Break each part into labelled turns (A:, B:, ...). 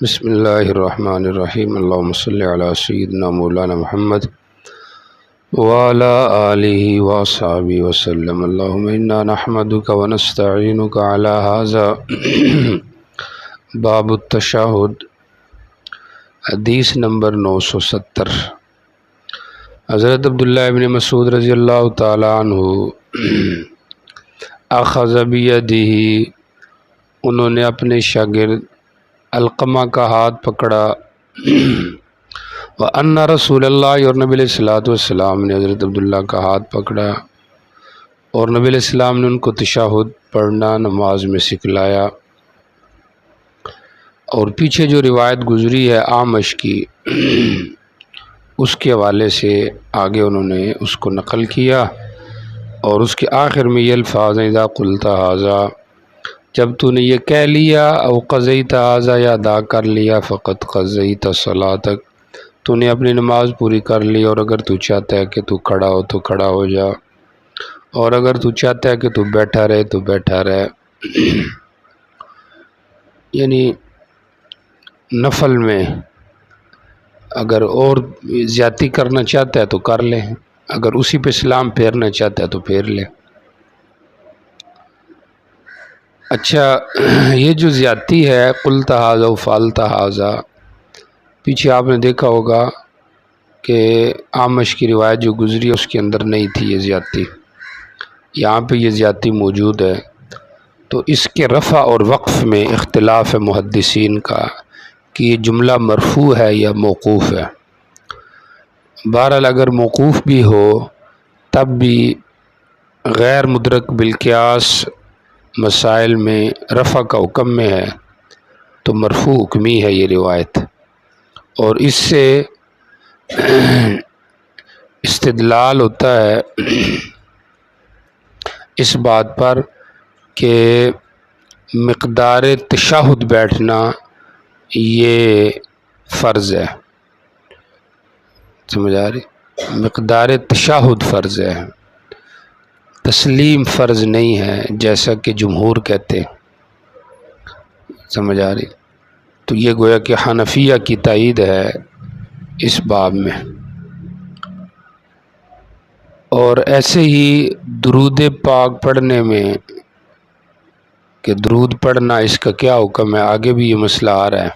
A: بسم اللہ الرحمن الرحیم اللہم صلی علی سیدنا مولانا محمد وعلی آلہ وصحبہ وسلم اللہم انا نحمدک ونستعینک علی ھذا باب التشہد حدیث نمبر 970۔ حضرت عبداللہ ابن مسعود رضی اللہ تعالی عنہ اخذ بیدہ، انہوں نے اپنے شاگرد علقمہ کا ہاتھ پکڑا، وَأَنَّ رسول اللہ، اور نبی علیہ الصلوۃ والسلام نے حضرت عبداللہ کا ہاتھ پکڑا اور نبی علیہ السلام نے ان کو تشہد پڑھنا نماز میں سکھلایا۔ اور پیچھے جو روایت گزری ہے اعمش کی، اس کے حوالے سے آگے انہوں نے اس کو نقل کیا، اور اس کے آخر میں یہ الفاظ ہیں اذا قلت ھذا، جب تو نے یہ کہہ لیا، او قضیت ھذا، یا ادا کر لیا، فقط قضیت صلاتک، تو نے اپنی نماز پوری کر لی، اور اگر تو چاہتا ہے کہ تو کھڑا ہو تو کھڑا ہو جا، اور اگر تو چاہتا ہے کہ تو بیٹھا رہے تو بیٹھا رہے۔ یعنی نفل میں اگر اور زیادتی کرنا چاہتا ہے تو کر لے، اگر اسی پہ سلام پھیرنا چاہتا ہے تو پھیر لے۔ اچھا، یہ جو زیادتی ہے قلت ھذا و فعلت ھذا، پیچھے آپ نے دیکھا ہوگا کہ اعمش کی روایت جو گزری اس کے اندر نہیں تھی یہ زیادتی، یہاں پہ یہ زیادتی موجود ہے۔ تو اس کے رفع اور وقف میں اختلاف ہے محدثین کا کہ یہ جملہ مرفوع ہے یا موقوف ہے۔ بہرحال اگر موقوف بھی ہو تب بھی غیر مدرک بالقیاس مسائل میں رفع کا حکم میں ہے تو مرفوع حکمی ہے یہ روایت، اور اس سے استدلال ہوتا ہے اس بات پر کہ مقدار تشہد بیٹھنا یہ فرض ہے، سمجھ آ رہی؟ مقدار تشہد فرض ہے، تسلیم فرض نہیں ہے جیسا کہ جمہور کہتے ہیں، سمجھ آ رہی؟ تو یہ گویا کہ حنفیہ کی تائید ہے اس باب میں۔ اور ایسے ہی درود پاک پڑھنے میں کہ درود پڑھنا اس کا کیا حکم ہے، آگے بھی یہ مسئلہ آ رہا ہے۔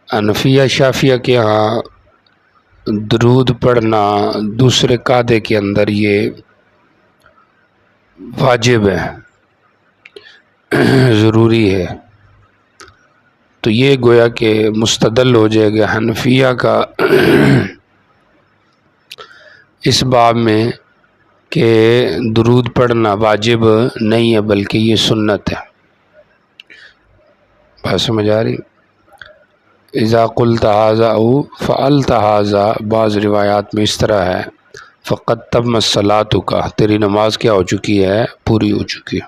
A: حنفیہ شافعیہ کے ہاں درود پڑھنا دوسرے قعدے کے اندر یہ واجب ہے، ضروری ہے، تو یہ گویا کہ مستدل ہو جائے گا حنفیہ کا اس باب میں کہ درود پڑھنا واجب نہیں ہے بلکہ یہ سنت ہے۔ بات سمجھ آ رہی؟ اذا قلت ھذا او فعلت ھذا، بعض روایات میں اس طرح ہے فقط تمت صلاتک، تیری نماز کیا ہو چکی ہے؟ پوری ہو چکی ہے۔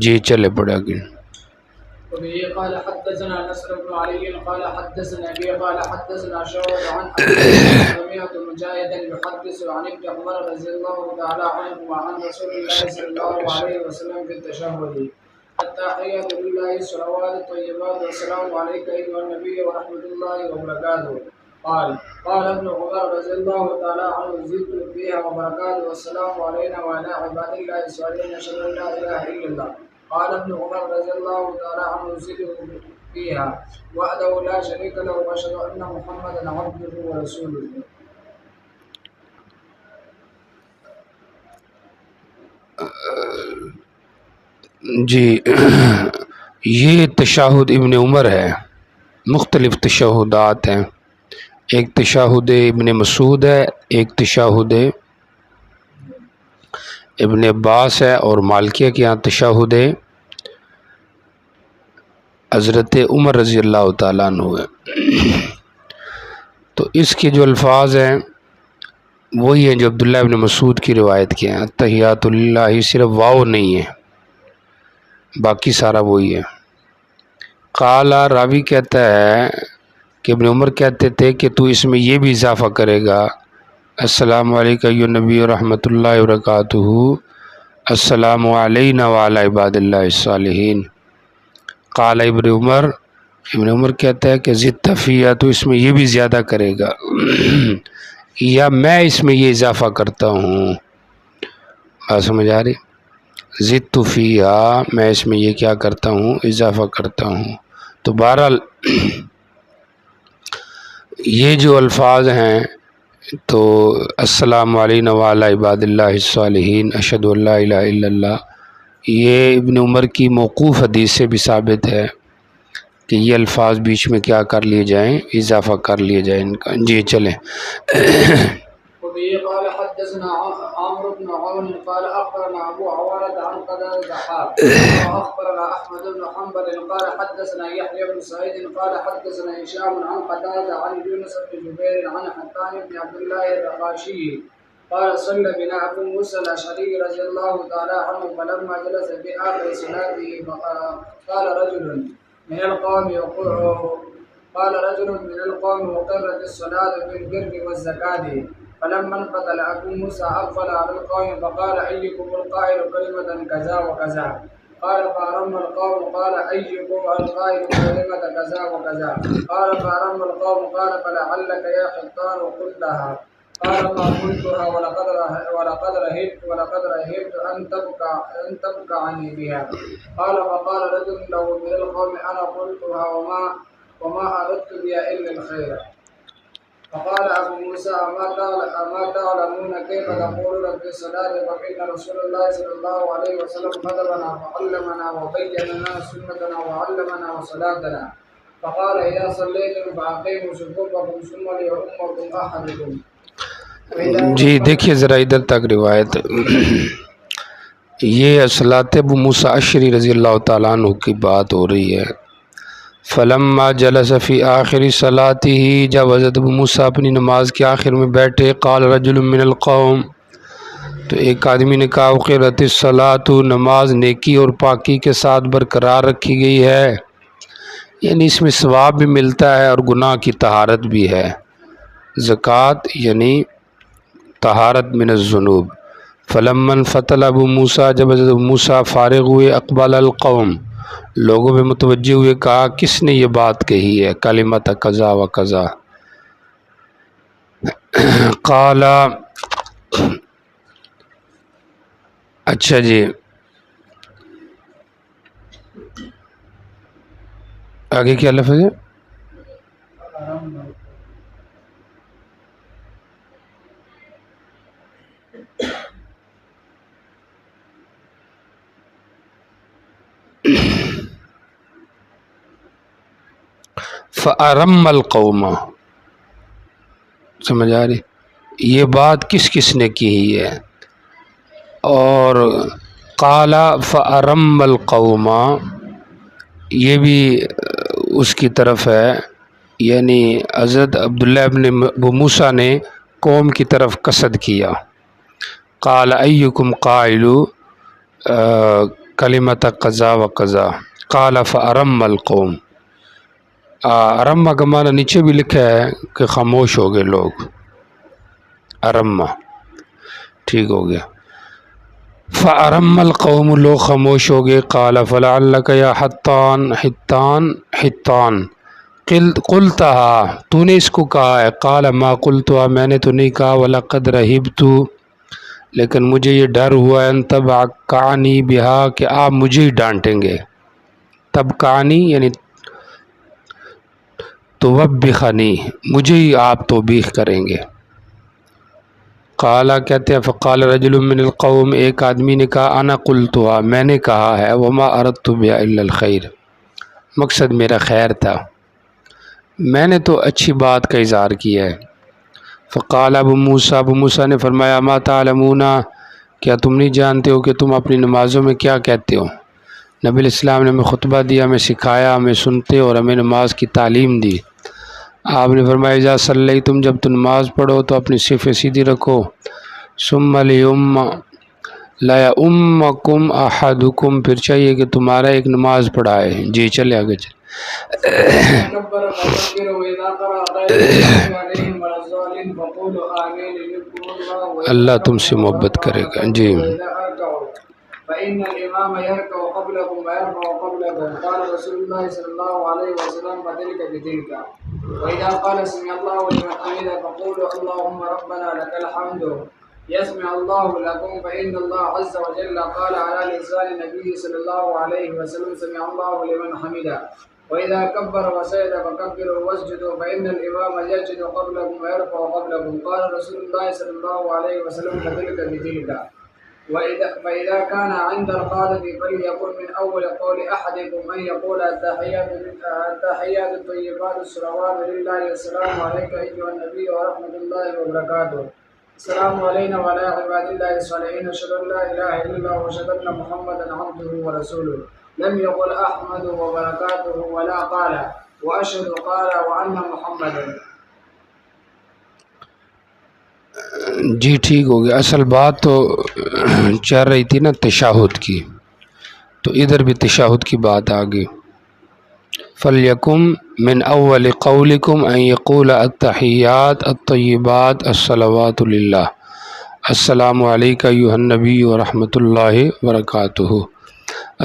A: جی چلے پڑا گیا۔
B: وبه قال حدثنا نصر بن علي قال حدثنا ابي قال حدثنا شعبة عن ابي سمعت مجاهدا يحدث عن ابن عمر رضي الله تعالى عنهما عن رسول الله صلى الله عليه وسلم في التشهد التحيات لله الصلوات الطيبات والسلام عليك ايها النبي ورحمة الله وبركاته. قال ابن عمر رضي الله تعالى عنه زدت فيها وبركاته والسلام علينا وعلى عباد الله الصالحين اشهد ان لا اله الا الله. قال ابن عمر رضي الله تعالى عنه زده فيها وحده لا شريك له واشهد ان محمدا عبده ورسوله.
A: جی یہ تشہد ابن عمر ہے، مختلف تشہدات ہیں، ایک تشہد ابن مسعود ہے، ایک تشہد ابن عباس ہے، اور مالکیہ کے یہاں تشہد حضرت عمر رضی اللہ تعالیٰ عنہ ہے۔ تو اس کے جو الفاظ ہیں وہی ہیں جو عبداللہ ابن مسعود کی روایت کے ہیں، تحیات اللہ، صرف واو نہیں ہے، باقی سارا وہی ہے۔ قال، راوی کہتا ہے کہ ابن عمر کہتے تھے کہ تو اس میں یہ بھی اضافہ کرے گا، السلام علیکم ایھا النبی ورحمۃ اللہ وبرکاتہ، السلام علینا وعلی عباد اللہ الصالحین۔ قال ابن عمر کہتا ہے کہ زدت فیہا، تو اس میں یہ بھی زیادہ کرے گا یا میں اس میں یہ اضافہ کرتا ہوں، بات سمجھ آ رہی؟ زدت فیہا، میں اس میں یہ کیا کرتا ہوں، اضافہ کرتا ہوں۔ تو بہرحال یہ جو الفاظ ہیں تو السلام علینا وعلی عباد اللہ الصالحین اشہد ان لا الہ الا اللہ، یہ ابن عمر کی موقوف حدیث سے بھی ثابت ہے کہ یہ الفاظ بیچ میں کیا کر لیے جائیں، اضافہ کر لیے جائیں ان کا۔ جی چلیں۔
B: وبه قال حدثنا عمرو بن عون قال اخبرنا ابو عوانة عن قتادة واخبرنا احمد بن حنبل قال حدثنا يحيى بن سعيد قال حدثنا هشام عن قتادة عن يونس بن جبير عن حسان بن عبد الله الرقاشي قال صلى بنا ابو موسى الاشعري رضي الله تعالى عنه فلما جلس في اخر صلاته قال رجل من القوم وقرت الصلاة بالبر والزكاة فلما انقتل ابو موسى اقبل على القوم فقال ايكم القائل كلمة كذا وكذا قال فأرم القوم قال ايكم القائل كلمة كذا وكذا قال فأرم القوم قال فلعلك يا حطان قلتها قال ما قلتها ولقد رهبت ان تبكى عني بها قال فقال رجل له من القوم انا قلتها وما اردت بها الا الخير فقال ابو موسى اما تعلمون كيف تقولون في الصلاه فان رسول الله صلى الله عليه وسلم خطبنا فعلمنا وبين لنا سنتنا وعلمنا وصلاتنا فقال اذا صليتم فاقيموا صفوفكم ثم ليؤمكم احدكم۔
A: جی دیکھیے ذرا ادھر تک روایت، یہ صلاۃ ابو موسیٰ اشعری رضی اللہ تعالیٰ عنہ کی بات ہو رہی ہے۔ فلما جلس فی آخر صلاتہ، جب حضرت ابو موسیٰ اپنی نماز کے آخر میں بیٹھے، قال رجل من القوم، تو ایک آدمی نے کہا اقرت الصلاۃ، نماز نیکی اور پاکی کے ساتھ برقرار رکھی گئی ہے، یعنی اس میں ثواب بھی ملتا ہے اور گناہ کی طہارت بھی ہے۔ زکوٰۃ یعنی طہارت من الذنوب۔ فلما انفتل ابو موسیٰ، جب حضرت ابو موسیٰ فارغ ہوئے، اقبل القوم، لوگوں میں متوجہ ہوئے، کہا کس نے یہ بات کہی ہے، کلمۃ قضا و قضا۔ قال، اچھا جی آگے کیا لفظ ہے؟ فَأَرَمَّ الْقَوْمَ، سمجھ آ رہی؟ یہ بات کس کس نے کی ہے؟ اور قال فَأَرَمَّ الْقَوْمَ یہ بھی اس کی طرف ہے، یعنی حضرت عبداللہ ابن ابو موسیٰ نے قوم کی طرف قصد کیا۔ قال ایکم قائل کلمۃ قضا و قضا، قال فَأَرَمَّ الْقَوْم، ارمہ کا معنی نیچے بھی لکھا ہے کہ خاموش ہو گئے لوگ، ارمہ ٹھیک ہو گیا۔ فَأَرَمَّ الْقَوْمُ، لوگ خاموش ہو گئے۔ قَالَ فَلَعَلَّكَ يَا حِطَّانُ قُلْتَهَا، تو نے اس کو کہا ہے۔ قَالَ مَا قُلْتُهَا، میں نے تو نہیں کہا۔ وَلَقَدْ رَهِبْتُ، لیکن مجھے یہ ڈر ہوا ہے، أَن تَبْكَعْنِي بِهَا، کہ آپ مجھے ہی ڈانٹیں گے۔ تبکانی یعنی توبخنی، مجھے ہی آپ توبیخ کریں گے۔ قال، کہتے ہیں فقال رجل من القوم، ایک آدمی نے کہا انا قلتها، میں نے کہا ہے، وما اردت بها الا الخیر، مقصد میرا خیر تھا، میں نے تو اچھی بات کا اظہار کیا ہے۔ فقال ابو موسیٰ نے فرمایا ما تعلمون، کیا تم نہیں جانتے ہو کہ تم اپنی نمازوں میں کیا کہتے ہو؟ نبی علیہ السلام نے ہمیں خطبہ دیا، ہمیں سکھایا، ہمیں سنتے اور ہمیں نماز کی تعلیم دی۔ آپ نے فرمایا اذا صلیتم، جب تم نماز پڑھو تو اپنی صفیں سیدھی رکھو، ثم لیؤمکم احدکم، پھر چاہیے کہ تمہارا ایک نماز پڑھائے۔ جی چلے آگے چلے۔ اللہ تم سے محبت کرے گا۔ جی
B: فإن الإمام يركع قبلكم ويرفع قبلكم قال رسول الله صلى الله عليه وسلم فتلك بتلك. وإذا قال سمع الله لمن حمده فقولوا اللهم ربنا لك الحمد يسمع الله لكم. فإن الله عز وجل قال على لسان النبي صلى الله عليه وسلم سمع الله لمن حمده. وإذا كبر وسجد فكبروا واسجدوا فإن الإمام يسجد قبلكم ويرفع قبلكم قال رسول الله صلى الله عليه وسلم فتلك بتلك. فإذا كان عند القادة فليكن من أول قول أحدكم أن يقول التحيات الطيبات الصلوات لله السلام عليك أيها النبي ورحمة الله وبركاته. السلام علينا وعلى عباد الله الصالحين أشهد أن لا إله إلا الله وأشهد أن محمدا عبده ورسوله. لم يقل أحمد وبركاته ولا قال وأشهد قال وأن محمدا.
A: جی ٹھیک ہو گیا. اصل بات تو چل رہی تھی نا تشہد کی، تو ادھر بھی تشہد کی بات آ گئی. فَلْيَكُمْ مِنْ أَوَّلِ قَوْلِكُمْ أَنْ يَقُولَ التَّحِيَّاتُ الطَّيِّبَاتُ الصَّلَوَاتُ لِلَّهِ السلام علیکم ایھا النبی ورحمۃ اللہ وبرکاتہ.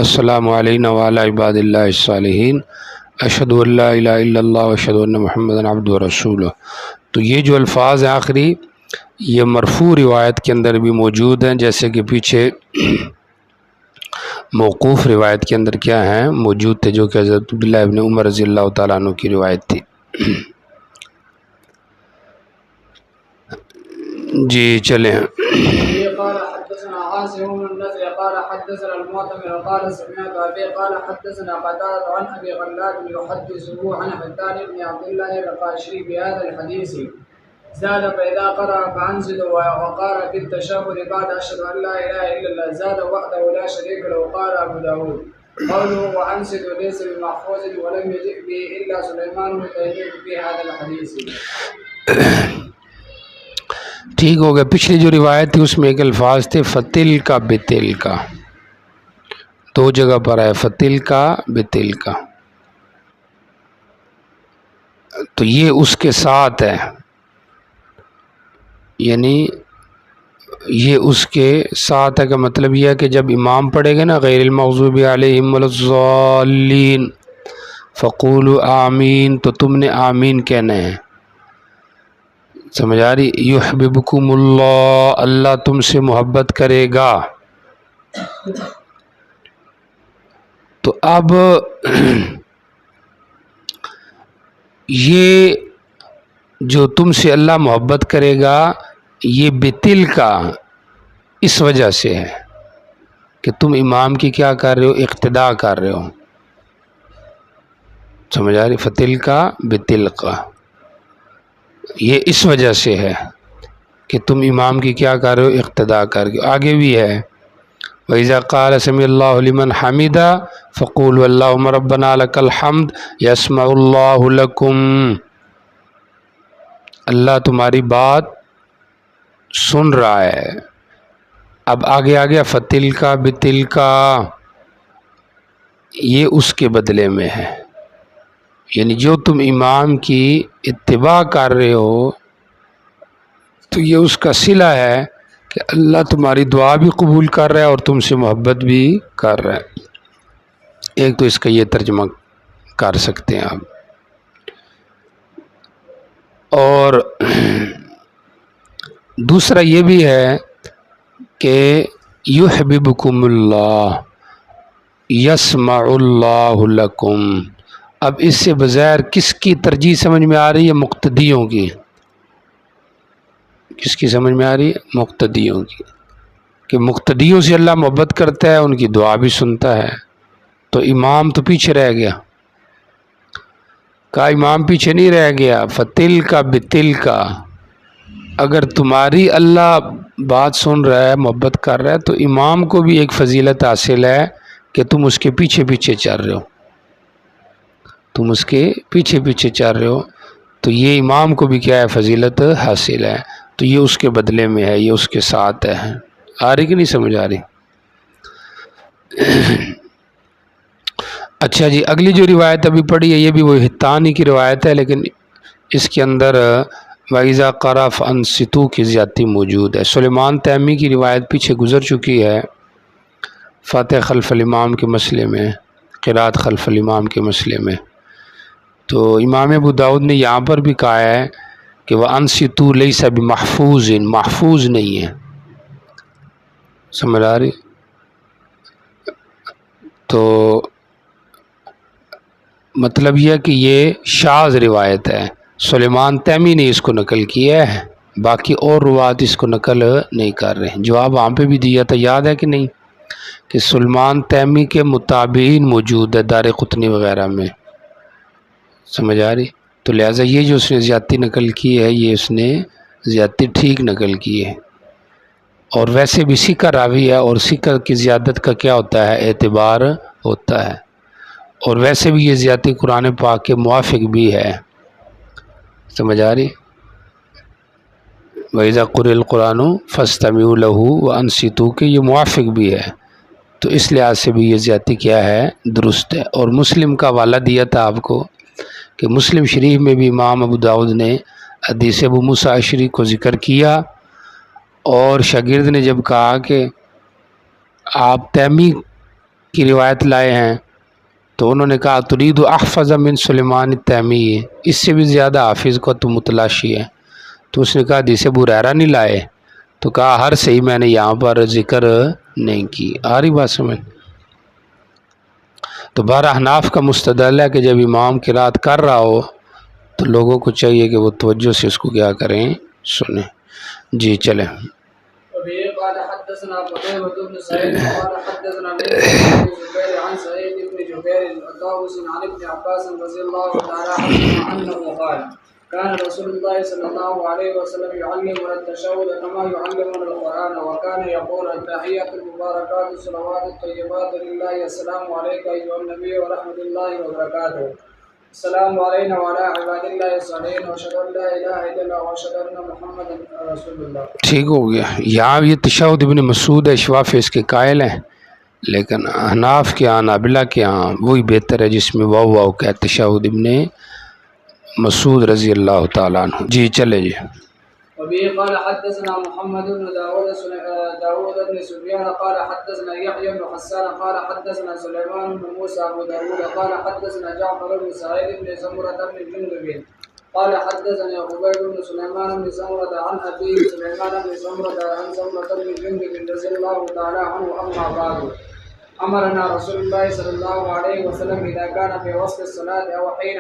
A: السلام علینا وعلی عباد اللہ الصالحین اشہد ان لا الہ الا اللہ واشہد ان محمدا عبدہ ورسولہ. تو یہ جو الفاظ ہیں آخری، یہ مرفوع روایت کے اندر بھی موجود ہیں، جیسے کہ پیچھے موقوف روایت کے اندر کیا ہیں موجود تھے، جو کہ حضرت عبداللہ ابن عمر رضی اللہ تعالیٰ عنہ کی روایت تھی. جی چلیں.
B: قال حدثنا عاصم بن النضر قال حدثنا المعتمر قال سمعت أبي قال حدثنا قتادة عن أبي غلاد يحدثه عن حتان بن عبد الله القاشري بهذا الحديث زاد فإذا قرأ فأنزل وقال في التشهد بعد أشهد أن لا إله إلا الله زاد وحده لا شريك له. قال أبو داود قوله وأنزل ليس بمحفوظ ولم يجئ به إلا سليمان بن تيمية في هذا الحديث.
A: ٹھیک ہو گیا. پچھلی جو روایت تھی اس میں ایک الفاظ تھے فتل کا بتل کا، دو جگہ پر ہے فتل کا بتل کا، تو یہ اس کے ساتھ ہے، یعنی یہ اس کے ساتھ ہے کا مطلب یہ ہے کہ جب امام پڑھے گا نا غیر المغضوب علیہم ولا الضالین فقولوا آمین، تو تم نے آمین کہنا ہے. سمجھ آ رہی؟ یحببکم اللہ، اللہ تم سے محبت کرے گا. تو اب یہ جو تم سے اللہ محبت کرے گا یہ بتل کا اس وجہ سے ہے کہ تم امام کی کیا کر رہے ہو، اقتداء کر رہے ہو. سمجھ آ رہی؟ فتل کا بتل کا یہ اس وجہ سے ہے کہ تم امام کی کیا کر رہے ہو، اقتداء کر کے. آگے بھی ہے وَإِذَا قَالَ سَمِعَ اللَّهُ لِمَنْ حَمِدَهُ فَقُولُوا اللَّهُمَّ رَبَّنَا لَكَ الْحَمْدُ يَسْمَعُ اللَّهُ لَكُمْ. اللہ تمہاری بات سن رہا ہے. اب آگے آ گیا فتل کا بتل کا، یہ اس کے بدلے میں ہے، یعنی جو تم امام کی اتباع کر رہے ہو تو یہ اس کا صلہ ہے کہ اللہ تمہاری دعا بھی قبول کر رہا ہے اور تم سے محبت بھی کر رہا ہے. ایک تو اس کا یہ ترجمہ کر سکتے ہیں آپ. اور دوسرا یہ بھی ہے کہ یحببکم اللہ یسمع اللہ لکم. اب اس سے بظاہر کس کی ترجیح سمجھ میں آ رہی ہے؟ مقتدیوں کی. کس کی سمجھ میں آ رہی ہے؟ مقتدیوں کی، کہ مقتدیوں سے اللہ محبت کرتا ہے، ان کی دعا بھی سنتا ہے. تو امام تو پیچھے رہ گیا. کہا امام پیچھے نہیں رہ گیا، فتل کا بتل کا. اگر تمہاری اللہ بات سن رہا ہے، محبت کر رہا ہے، تو امام کو بھی ایک فضیلت حاصل ہے کہ تم اس کے پیچھے پیچھے چل رہے ہو، تم اس کے پیچھے پیچھے چل رہے ہو، تو یہ امام کو بھی کیا ہے؟ فضیلت حاصل ہے. تو یہ اس کے بدلے میں ہے، یہ اس کے ساتھ ہے. آ رہی کہ نہیں سمجھ آ رہی؟ اچھا جی، اگلی جو روایت ابھی پڑھی ہے یہ بھی وہ حتانی کی روایت ہے، لیکن اس کے اندر وَإِذَا قَرَأَ فَأَنصِتُوا کی زیادتی موجود ہے. سلیمان تیمی کی روایت پیچھے گزر چکی ہے، فاتح خلف الامام کے مسئلے میں، قرات خلف الامام کے مسئلے میں، تو امام ابو داؤد نے یہاں پر بھی کہا ہے کہ وَأَنصِتُوا لَيْسَ بِمَحْفُوظٍ، محفوظ نہیں ہے، سمجھ آ رہی؟ تو مطلب یہ کہ یہ شاذ روایت ہے، سلیمان تیمی نے اس کو نقل کیا ہے، باقی اور روات اس کو نقل نہیں کر رہے۔ جواب وہاں پہ بھی دیا تھا، یاد ہے کہ نہیں، کہ سلیمان تیمی کے متابعین موجود ہے دارقطنی وغیرہ میں، سمجھ آ رہی؟ تو لہٰذا یہ جو اس نے زیادتی نقل کی ہے، یہ اس نے زیادتی ٹھیک نقل کی ہے، اور ویسے بھی سکہ راوی ہے، اور سکہ کی زیادت کا کیا ہوتا ہے، اعتبار ہوتا ہے، اور ویسے بھی یہ زیادتی قرآن پاک کے موافق بھی ہے، سمجھ آ رہی؟ وَإِذَا قُرِئَ الْقُرْآنُ فَاسْتَمِعُوا لَهُ وَأَنصِتُوا کہ یہ موافق بھی ہے، تو اس لحاظ سے بھی یہ زیادتی کیا ہے، درست ہے۔ اور مسلم کا حوالہ دیا تھا آپ کو کہ مسلم شریف میں بھی امام ابو داؤد نے حدیث ابو موسیٰ اشعری کو ذکر کیا، اور شاگرد نے جب کہا کہ آپ تیمی کی روایت لائے ہیں، تو انہوں نے کہا ترید احفظ من سلیمان التیمی، اس سے بھی زیادہ حافظ کو تو متلاشی ہے، تو اس نے کہا حدیث ابو ہریرہ نہیں لائے، تو کہا ہر صحیح میں نے یہاں پر ذکر نہیں کی۔ آ رہی بات سمجھ؟ تو بارہ احناف کا مستدل ہے کہ جب امام قرات کر رہا ہو تو لوگوں کو چاہیے کہ وہ توجہ سے اس کو کیا کریں، سنیں۔ جی چلیں۔
B: وبه قال حدثنا قتيبة بن سعيد قال حدثنا ليث عن ابي زبير عن سعيد بن جبير الطاووس عن ابن عباس رضي الله تعالى عنهما انه قال كان رسول الله صلى الله عليه وسلم يعلمنا التشهد كما يعلمنا القرآن، وكان يقول التحيات المباركات الصلوات الطيبات لله السلام عليك أيها النبي ورحمة الله وبركاته، السلام علينا وعلى عباد الله الصالحين، واشهد ان لا اله الا الله واشهد ان محمدا رسول الله۔
A: ٹھیک ہو گیا۔ یہاں یہ تشہد ابن مسعود اشواف اس کے قائل ہیں، لیکن احناف کے ہاں، حنابلہ کے ہاں وہی بہتر ہے جس میں واو واو کا تشہد ابن مسعود رضی اللہ تعالیٰ عنہ۔ جی چلے جی۔
B: وبه قال حدثنا محمد بن داود بن سفيان قال حدثنا يحيى بن حسان قال حدثنا سليمان بن موسى ابو داود قال حدثنا جعفر بن سعيد بن زمرة بن جندب قال حدثني عبيد بن سليمان بن زمرة عن أبيه سليمان بن زمرة عن زمرة بن جندب رضي الله تعالى عنه أما بعد أمرنا رسول الله صلى الله عليه وسلم إذا كان في وسط الصلاة أو حين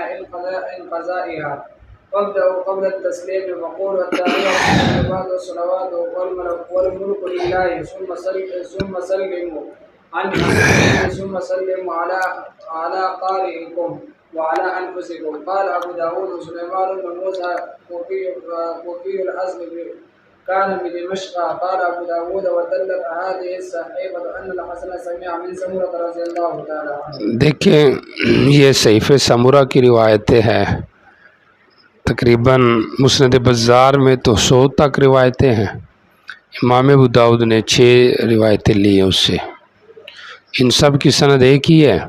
B: انقضائها فابدأوا قبل التسليم وقولوا التحيات والصلوات والملك لله ثم سلموا ثم سلموا على قارئكم وعلى أنفسكم۔ قال أبو داود سليمان بن موسى كوفي الأصل كان بدمشق۔ قال أبو داود ودلت هذه الصحيفة أن الحسن سمع من سمرة رضي الله تعالى عنه۔
A: دیکھیں یہ صحیفہ سمرہ کی روایتیں ہیں، تقریباً مسند بزار میں تو 100 تک روایتیں ہیں، امام ابو داؤد نے 6 روایتیں لی ہیں اس سے، ان سب کی سند ایک ہی ہے،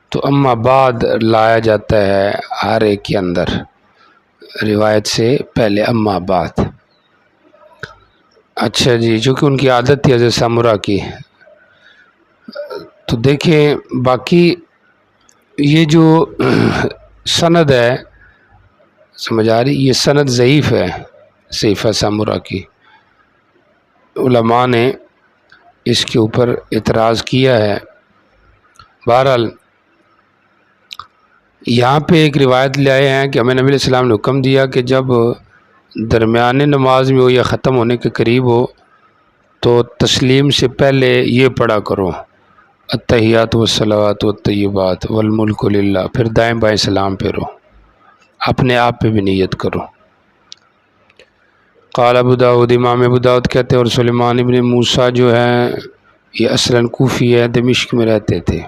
A: تو اما بعد لایا جاتا ہے ہر ایک کے اندر روایت سے پہلے اما بعد۔ اچھا جی، چونکہ ان کی عادت تھی حضرت سمرہ کی۔ تو دیکھیں باقی یہ جو سند ہے، سمجھ آ رہی، یہ سند ضعیف ہے صحیفہ سمرہ کی، علماء نے اس کے اوپر اعتراض کیا ہے۔ بہرحال یہاں پہ ایک روایت لے آئے ہیں کہ ہمیں نبی علیہ السلام نے حکم دیا کہ جب درمیان نماز میں ہو یا ختم ہونے کے قریب ہو تو تسلیم سے پہلے یہ پڑھا کرو التحیات والصلوات والطیبات والملک للہ، پھر دائیں بائیں سلام پھیرو، اپنے آپ پہ بھی نیت کرو۔ قال ابو داود، امام ابو داود کہتے ہیں، اور سلیمان ابن موسیٰ جو ہیں یہ اصلاً کوفی ہے، دمشق میں رہتے تھے۔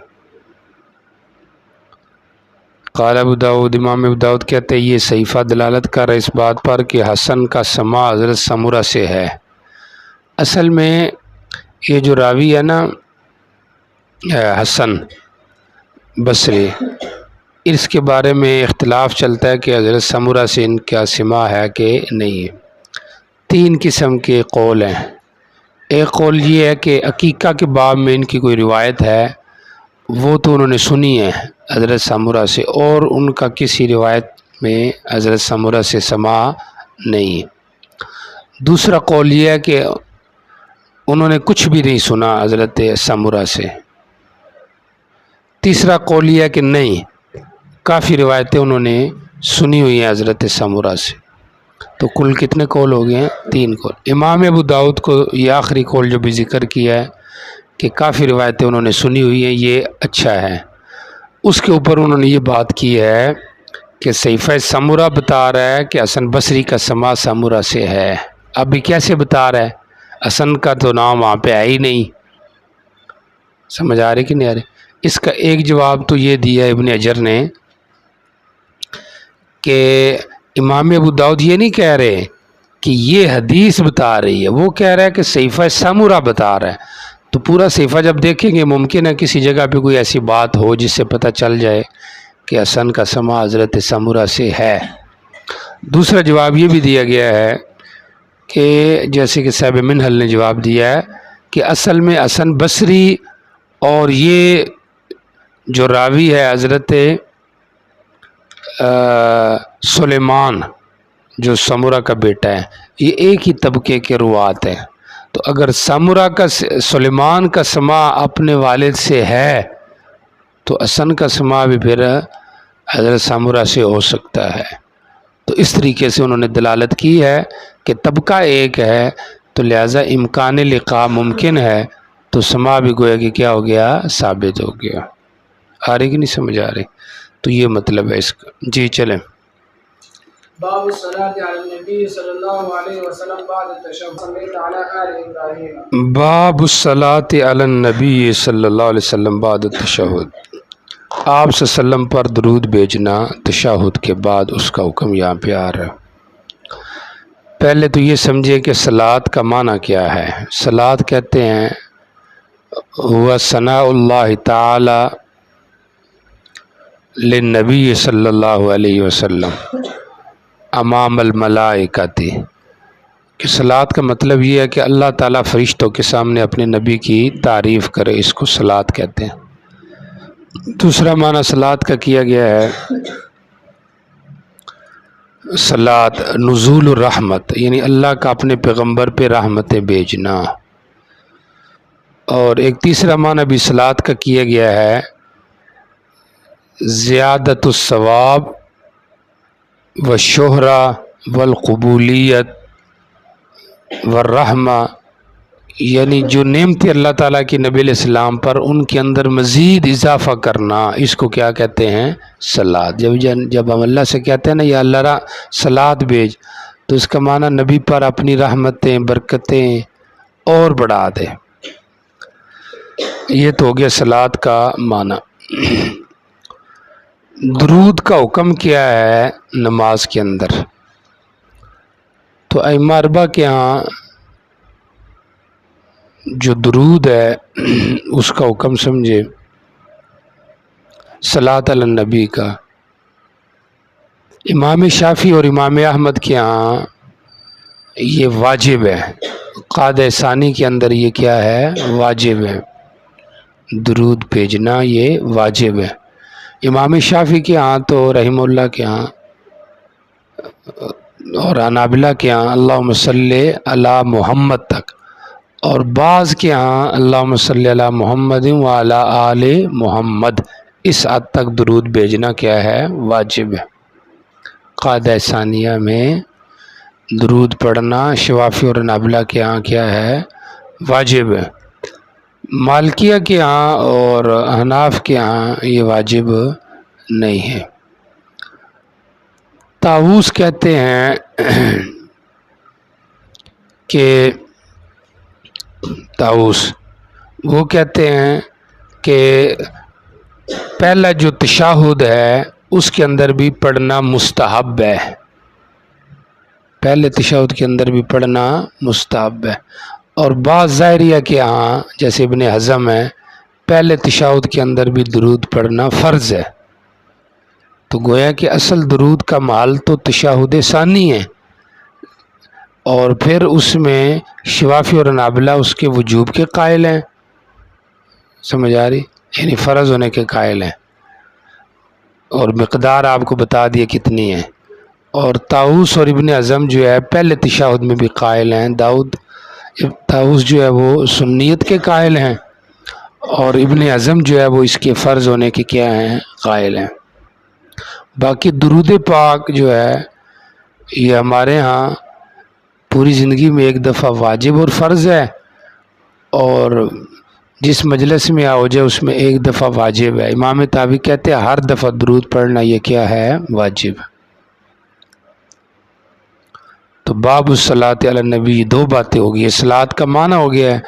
A: قال ابو داود، امام ابو داود کہتے ہیں یہ صحیفہ دلالت کر رہا ہے اس بات پر کہ حسن کا سماع حضرت سمرہ سے ہے۔ اصل میں یہ جو راوی ہے نا حسن بصری، اس کے بارے میں اختلاف چلتا ہے کہ حضرت سمرہ سے ان کا سماع ہے کہ نہیں ہے۔ 3 قسم کے قول ہیں۔ ایک قول یہ ہے کہ عقیقہ کے باب میں ان کی کوئی روایت ہے، وہ تو انہوں نے سنی ہے حضرت سمرہ سے، اور ان کا کسی روایت میں حضرت سمرہ سے سماع نہیں ہے۔ دوسرا قول یہ ہے کہ انہوں نے کچھ بھی نہیں سنا حضرت سمرہ سے۔ تیسرا قول یہ ہے کہ نہیں، کافی روایتیں انہوں نے سنی ہوئی ہیں حضرت سمرہ سے۔ تو کل کتنے قول ہو گئے ہیں؟ 3 قول۔ امام ابو داؤد کو یہ آخری قول جو بھی ذکر کیا ہے کہ کافی روایتیں انہوں نے سنی ہوئی ہیں، یہ اچھا ہے۔ اس کے اوپر انہوں نے یہ بات کی ہے کہ صحیفہ سمرہ بتا رہا ہے کہ حسن بصری کا سماع سمرہ سے ہے۔ ابھی کیسے بتا رہا ہے؟ حسن کا تو نام وہاں پہ ہے ہی نہیں۔ سمجھ آ رہی کہ نہیں آ رہی؟ اس کا ایک جواب تو یہ دیا ابن حجر نے کہ امام ابو داؤد یہ نہیں کہہ رہے کہ یہ حدیث بتا رہی ہے، وہ کہہ رہا ہے کہ صحیفہ سمرہ بتا رہا ہے۔ تو پورا صحیفہ جب دیکھیں گے ممکن ہے کسی جگہ پہ کوئی ایسی بات ہو جس سے پتہ چل جائے کہ حسن کا سماع حضرت سمرہ سے ہے۔ دوسرا جواب یہ بھی دیا گیا ہے کہ جیسے کہ صاحب منہل نے جواب دیا ہے کہ اصل میں حسن بصری اور یہ جو راوی ہے حضرت سلیمان جو سمرہ کا بیٹا ہے، یہ ایک ہی طبقے کے روات ہیں۔ تو اگر سمرہ کا سلیمان کا سماع اپنے والد سے ہے تو حسن کا سماع بھی پھر حضرت سمرہ سے ہو سکتا ہے۔ تو اس طریقے سے انہوں نے دلالت کی ہے کہ طبقہ ایک ہے تو لہٰذا امکان لقاء ممکن ہے، تو سماع بھی گویا کہ کیا ہو گیا؟ ثابت ہو گیا۔ آ رہی کہ نہیں سمجھ آ رہی؟ تو یہ مطلب ہے اس کا۔ جی چلیں۔
B: باب الصلاة على النبي صلى الله عليه وسلم بعد التشهد صليت على آل إبراهيم۔
A: باب الصلاة علی النبی صلی اللہ علیہ وسلم بعد التشہد، آپ صلی اللہ علیہ وسلم پر درود بھیجنا تشہد کے بعد، اس کا حکم یہاں پہ آ رہا ہے۔ پہلے تو یہ سمجھے کہ صلاۃ کا معنی کیا ہے۔ صلاۃ کہتے ہیں ہوا ثناء اللہ تعالی للنبی صلی اللہ علیہ وسلم امام الملائکۃ، کہ صلاۃ کا مطلب یہ ہے کہ اللہ تعالیٰ فرشتوں کے سامنے اپنے نبی کی تعریف کرے، اس کو صلاۃ کہتے ہیں۔ دوسرا معنی صلاۃ کا کیا گیا ہے صلاۃ نزول الرحمت، یعنی اللہ کا اپنے پیغمبر پہ رحمتیں بھیجنا۔ اور ایک تیسرا معنی بھی صلاۃ کا کیا گیا ہے زیادت الثواب والشہرہ والقبولیت والرحمہ، یعنی جو نعمتیں اللہ تعالیٰ کی نبی علیہ السلام پر ان کے اندر مزید اضافہ کرنا، اس کو کیا کہتے ہیں؟ صلاۃ۔ جب ہم اللہ سے کہتے ہیں نا یا اللہ صلاۃ بھیج، تو اس کا معنی نبی پر اپنی رحمتیں برکتیں اور بڑھا دے۔ یہ تو ہو گیا صلاۃ کا معنی۔ درود کا حکم کیا ہے نماز کے اندر؟ تو ائمہ اربعہ کے ہاں جو درود ہے اس کا حکم سمجھے صلاۃ علی النبی کا۔ امام شافعی اور امام احمد کے ہاں یہ واجب ہے، قاعدہ ثانی کے اندر یہ کیا ہے؟ واجب ہے، درود بھیجنا یہ واجب ہے۔ امام شافعی کے ہاں تو رحمہ اللہ کے ہاں اور حنابلہ کے ہاں اللہم صلی علی محمد تک، اور بعض کے ہاں اللہم صلی علی محمد وعلی آل محمد، اس حد تک درود بھیجنا کیا ہے؟ واجب ہے۔ قاعدہ ثانیہ میں درود پڑھنا شوافی اور حنابلہ کے ہاں کیا ہے؟ واجب ہے۔ مالکیہ کے ہاں اور احناف کے ہاں یہ واجب نہیں ہے۔ طاووس کہتے ہیں کہ طاووس وہ کہتے ہیں کہ پہلا جو تشہد ہے اس کے اندر بھی پڑھنا مستحب ہے، پہلے تشہد کے اندر بھی پڑھنا مستحب ہے۔ اور بعض ظاہریہ کے ہاں جیسے ابن حزم ہے پہلے تشہد کے اندر بھی درود پڑھنا فرض ہے۔ تو گویا کہ اصل درود کا محل تو تشہد ثانی ہے، اور پھر اس میں شوافی اور حنابلہ اس کے وجوب کے قائل ہیں، سمجھ آ رہی، یعنی فرض ہونے کے قائل ہیں، اور مقدار آپ کو بتا دیے کتنی ہے۔ اور طاؤس اور ابن اعظم جو ہے پہلے تشہد میں بھی قائل ہیں، طاؤس جو ہے وہ سنیت کے قائل ہیں، اور ابن اعظم جو ہے وہ اس کے فرض ہونے کے کیا ہیں، قائل ہیں۔ باقی درود پاک جو ہے یہ ہمارے ہاں پوری زندگی میں ایک دفعہ واجب اور فرض ہے، اور جس مجلس میں ہو جائے اس میں ایک دفعہ واجب ہے۔ امام طحاوی کہتے ہیں ہر دفعہ درود پڑھنا یہ کیا ہے، واجب۔ تو باب الصلاۃ علی النبی، دو باتیں ہو گئی، صلاۃ کا معنی ہو گیا ہے،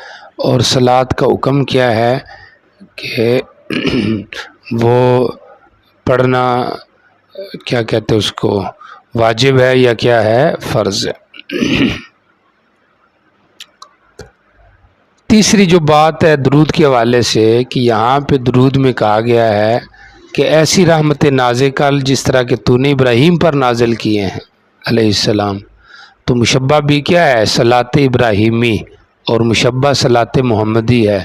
A: اور صلاۃ کا حکم کیا ہے کہ وہ پڑھنا کیا کہتے ہیں اس کو، واجب ہے یا کیا ہے، فرض ہے۔ تیسری جو بات ہے درود کے حوالے سے کہ یہاں پہ درود میں کہا گیا ہے کہ ایسی رحمت نازل کر جس طرح کہ تو نے ابراہیم پر نازل کیے ہیں علیہ السلام، تو مشبہ بھی کیا ہے، صلاۃ ابراہیمی، اور مشبہ صلاۃ محمدی ہے،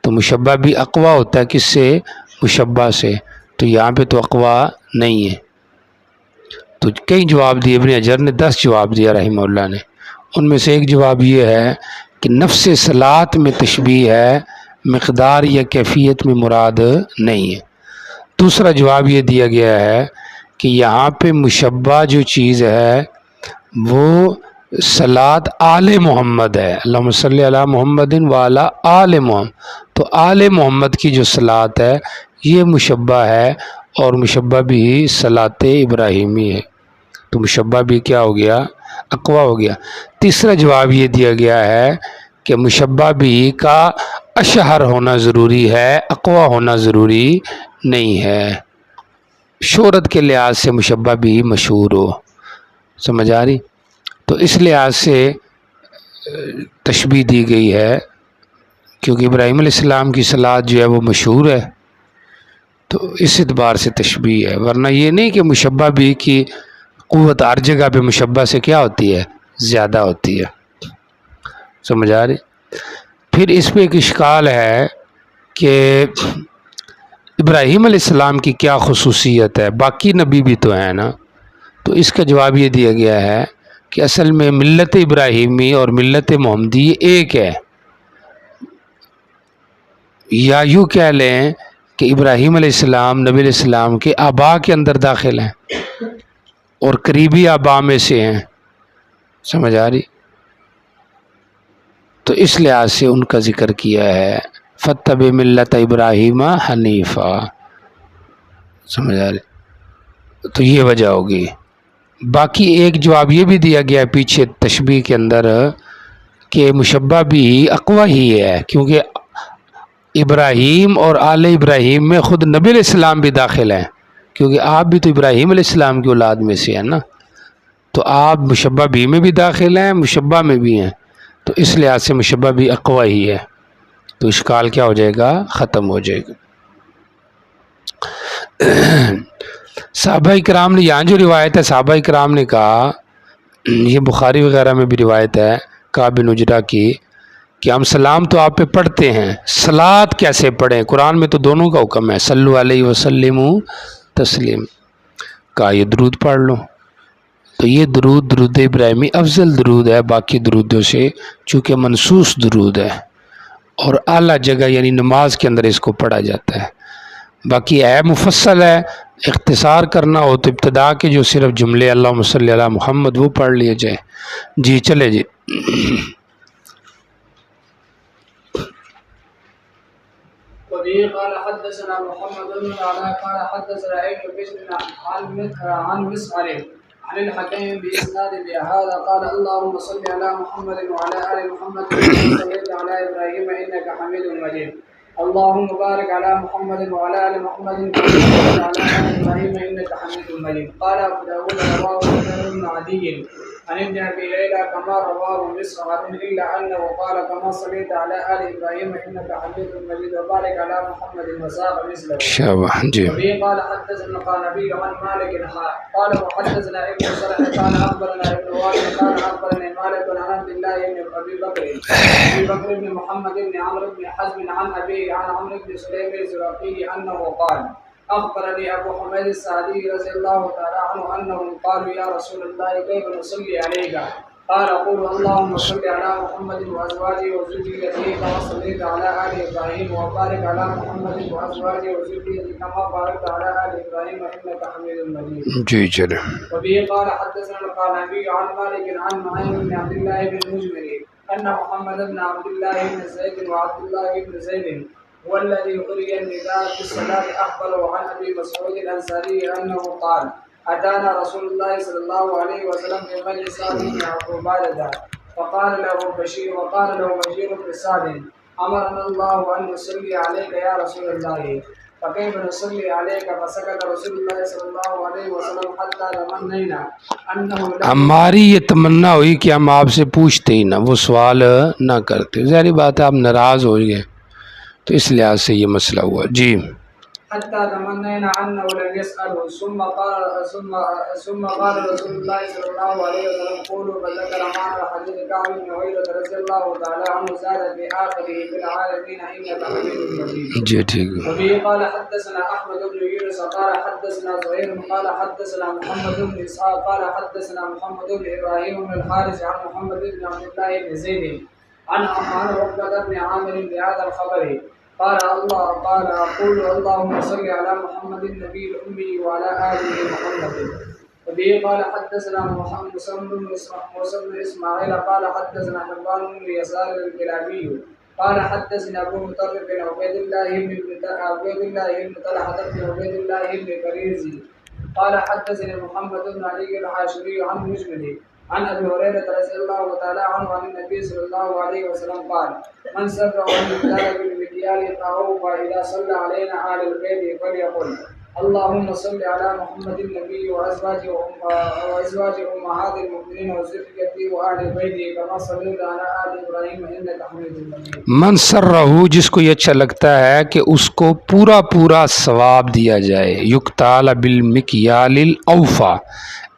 A: تو مشبہ بھی اقوا ہوتا ہے کس سے، مشبہ سے، تو یہاں پہ تو اقوا نہیں ہے۔ تو کئی جواب دیے، ابن حجر نے 10 جواب دیا رحمہ اللہ نے، ان میں سے ایک جواب یہ ہے کہ نفس صلاۃ میں تشبیہ ہے، مقدار یا کیفیت میں مراد نہیں ہے۔ دوسرا جواب یہ دیا گیا ہے کہ یہاں پہ مشبہ جو چیز ہے وہ صلاۃ آل محمد ہے، اللہم صلی علی محمد وعلی آل محمد، تو آل محمد کی جو صلاۃ ہے یہ مشبہ ہے، اور مشبہ بھی صلاۃ ابراہیمی ہے، تو مشبہ بھی کیا ہو گیا، اقوا ہو گیا۔ تیسرا جواب یہ دیا گیا ہے کہ مشبہ بھی کا اشہر ہونا ضروری ہے، اقوا ہونا ضروری نہیں ہے، شہرت کے لحاظ سے مشبہ بھی مشہور ہو، سمجھ آ رہی، تو اس لحاظ سے تشبیہ دی گئی ہے، کیونکہ ابراہیم علیہ السلام کی صلاۃ جو ہے وہ مشہور ہے، تو اس اعتبار سے تشبیہ ہے، ورنہ یہ نہیں کہ مشبہ بھی کی قوت ہر جگہ پہ مشبہ سے کیا ہوتی ہے، زیادہ ہوتی ہے، سمجھ آ رہی۔ پھر اس پہ ایک اشکال ہے کہ ابراہیم علیہ السلام کی کیا خصوصیت ہے، باقی نبی بھی تو ہیں نا، تو اس کا جواب یہ دیا گیا ہے کہ اصل میں ملت ابراہیمی اور ملت محمدی ایک ہے، یا یوں کہہ لیں کہ ابراہیم علیہ السلام نبی علیہ السلام کے آبا کے اندر داخل ہیں اور قریبی آبا میں سے ہیں، سمجھ آ رہی، تو اس لحاظ سے ان کا ذکر کیا ہے، فَاتَّبِعْ مِلَّةَ إِبْرَاهِيمَ حَنِيفًا، سمجھ آ رہی، تو یہ وجہ ہوگی۔ باقی ایک جواب یہ بھی دیا گیا پیچھے تشبیہ کے اندر کہ مشبہ بھی اقوا ہی ہے، کیونکہ ابراہیم اور آل ابراہیم میں خود نبی علیہ السلام بھی داخل ہیں، کیونکہ آپ بھی تو ابراہیم علیہ السلام کی اولاد میں سے ہیں نا، تو آپ مشبہ بھی میں بھی داخل ہیں، مشبہ میں بھی ہیں، تو اس لحاظ سے مشبہ بھی اقوا ہی ہے، تو اشکال کیا ہو جائے گا، ختم ہو جائے گا۔ صحابہ اکرام نے یہاں جو روایت ہے، صحابہ اکرام نے کہا، یہ بخاری وغیرہ میں بھی روایت ہے کعب بن عجرہ کی، کہ ہم سلام تو آپ پہ پڑھتے ہیں، صلاۃ کیسے پڑھیں، قرآن میں تو دونوں کا حکم ہے، صلو علیہ وسلم تسلیم، کہا یہ درود پڑھ لو، تو یہ درود ابراہیمی افضل درود ہے باقی درودوں سے، چونکہ منصوص درود ہے اور اعلیٰ جگہ یعنی نماز کے اندر اس کو پڑھا جاتا ہے۔ باقی ہے مفصل ہے، اختصار کرنا ہو تو ابتدا کے جو صرف جملے اللہم صلی علی محمد وہ پڑھ لیے جائے۔ جی چلے جی۔
B: وبه قال حدثنا محمد بن علاء قال حدثنا ابن بشر عن مسعر عن الحكم بإسناد بهذا قال اللهم صل على محمد وعلى آل محمد كما صليت على إبراهيم إنك حميد مجيد اللهم بارك على محمد وعلى آل محمد كما باركت على آل إبراهيم إنك حميد مجيد قال أبو داود رواه بكر بن عدي عن ابن ابي ليلى كما رواه مسعر الا انه قال كما صليت على ال ابراهيم انك حميد مجيد وبارك على محمد وساق مثله.
A: شابه جی.
B: وبه قال حدثنا القعنبي عن مالك قال وحدثنا ابن صالح قال اخبرنا ابن وائل قال اخبرني مالك عن عبد الله بن ابي بكر بن محمد بن عمرو بن حزم عن ابيه عن عمرو بن سليم الزرقي انه قال أخبرني أبو حميد السعدي رضي الله تعالى عنه أنهم قالوا يا رسول الله كيف نصلي عليك؟ قال قول اللهم صل على محمد وأزواجه وذريته كما صليت على آل إبراهيم وبارك على محمد وأزواجه وذريته كما باركت على آل إبراهيم إنك حميد مجيد.
A: جی چلے.
B: وبه قال حدثنا القعنبي عن مالك عن نعيم بن عبد الله بن المجمل أن محمد بن عبد الله بن زيد وعبد الله بن زيد هو الذي قرئ النداء في الصلاة أخبره عن أبي مسعود الأنصاري أنه قال أتانا رسول الله صلى الله عليه وسلم في مجلس سعد بن عبادة وقال له بشير بن سعد أمرنا الله أن نصلي عليك يا رسول الله فكيف نصلي عليك؟ فسكت رسول الله صلى الله عليه وسلم حتى تمنينا أنه
A: ہماری یہ تمنا ہوئی کہ ہم آپ سے پوچھتے ہی نہ، وہ سوال نہ کرتے. ظاہری بات ہے آپ ناراض ہو گئے تو اس لحاظ سے یہ مسئلہ ہوا. جی.
B: حتى تمنينا أنه لم يسأله ثم قال رسول الله صلى الله عليه وسلم قولوا فذكر معنا حديث كعب بن عبيدة رضي الله تعالى عنه زاد في آخره في العالمين إنك حميد مجيد.
A: جی ٹھیک.
B: وبه قال حدثنا أحمد بن يونس قال حدثنا زهير قال حدثنا محمد بن إسحاق قال حدثنا محمد بن إبراهيم بن الحارث عن محمد بن عبد الله بن زيد عن عقبة بن عامر بهذا الخبر قال أقول اللهم صل على محمد النبي الأمي وعلى آله محمد. وبه قال حدثنا محمد بن إسماعيل قال حدثنا حبان بن يسار الكلابي قال حدثنا أبو مطرف بن عبيد الله بن طلحة بن عبيد الله بن كريزي قال حدثني محمد بن علي الحاشري عن مجمل عن ابي هريره رضي الله تعالى عنه عن النبي صلى الله عليه وسلم قال من سره ان يبتلى بالمكيال فهو واذا صلى علينا اهل البيت فليقل اللهم صل على محمد النبي وازواجه امهات المؤمنين وذريته واهل بيته كما صليت على ال ابراهيم انك حميد مجيد.
A: من سرہ جس کو یہ اچھا لگتا ہے کہ اس کو پورا پورا ثواب دیا جائے. یقتال بالمکیال الاوفا،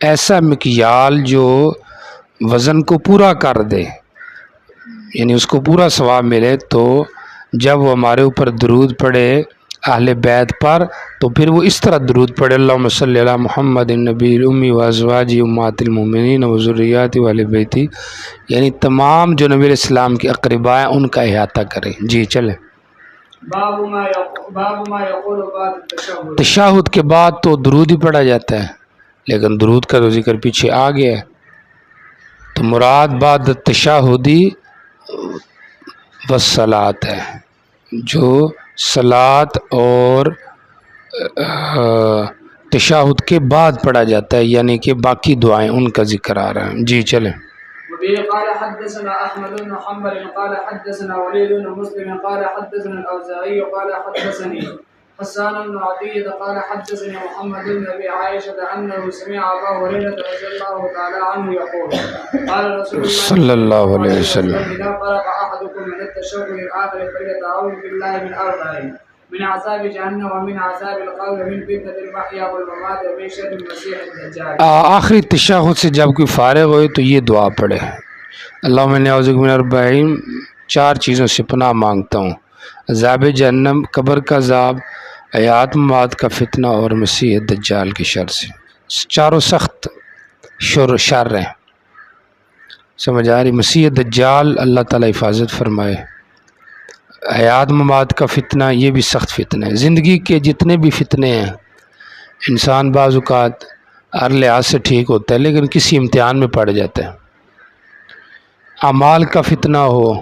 A: ایسا مکیال جو وزن کو پورا کر دے، یعنی اس کو پورا ثواب ملے. تو جب وہ ہمارے اوپر درود پڑھے اہل بیت پر تو پھر وہ اس طرح درود پڑھے اللہم صلی علی محمد النبی الامی وازواجہ امہات المؤمنین وذریاتہ واہل بیتہ، یعنی تمام جو نبی علیہ السلام کے اقرباء ہیں ان کا احاطہ کریں. جی چلیں.
B: باب ما يقول بعد التشهد.
A: تشہد کے بعد تو درود ہی پڑھا جاتا ہے، لیکن درود کا تو ذکر پیچھے آ گیا ہے. تو مراد بعد تشہدی والصلاۃ ہے، جو صلاۃ اور تشہد کے بعد پڑھا جاتا ہے، یعنی کہ باقی دعائیں ان کا ذکر آ رہا ہے. جی چلیں.
B: وبه قال حدثنا احمد بن حنبل قال حدثنا وليد بن مسلم قال حدثنا الاوزاعي قال حدثني حسان بن عطية قال حدثني محمد بن ابي عائشة انه سمع ابا هريرة رضي الله تعالى عنه يقول قال رسول الله
A: صلى الله عليه وسلم
B: اذا فرغ احدكم من التشهد الاخر فليتعوذ بالله من اربع: من عذاب جہنم ومن عذاب القبر ومن فتنة المحیا والممات ومن شر المسیح الدجال.
A: آخری تشہد سے جب کوئی فارغ ہوئے تو یہ دعا پڑھے، اللہم انی اعوذ بک من اربعین، 4 چیزوں سے پناہ مانگتا ہوں: عذاب جہنم، قبر کا عذاب، حیات ممات کا فتنہ اور مسیح دجال کی شر سے. 4 سخت شر ہیں، سمجھ آ رہی؟ مسیح دجال اللہ تعالیٰ حفاظت فرمائے. حیات ممات کا فتنہ یہ بھی سخت فتنہ ہے. زندگی کے جتنے بھی فتنے ہیں انسان بعض اوقات ہر لحاظ سے ٹھیک ہوتا ہے لیکن کسی امتحان میں پڑ جاتا ہے. اعمال کا فتنہ ہو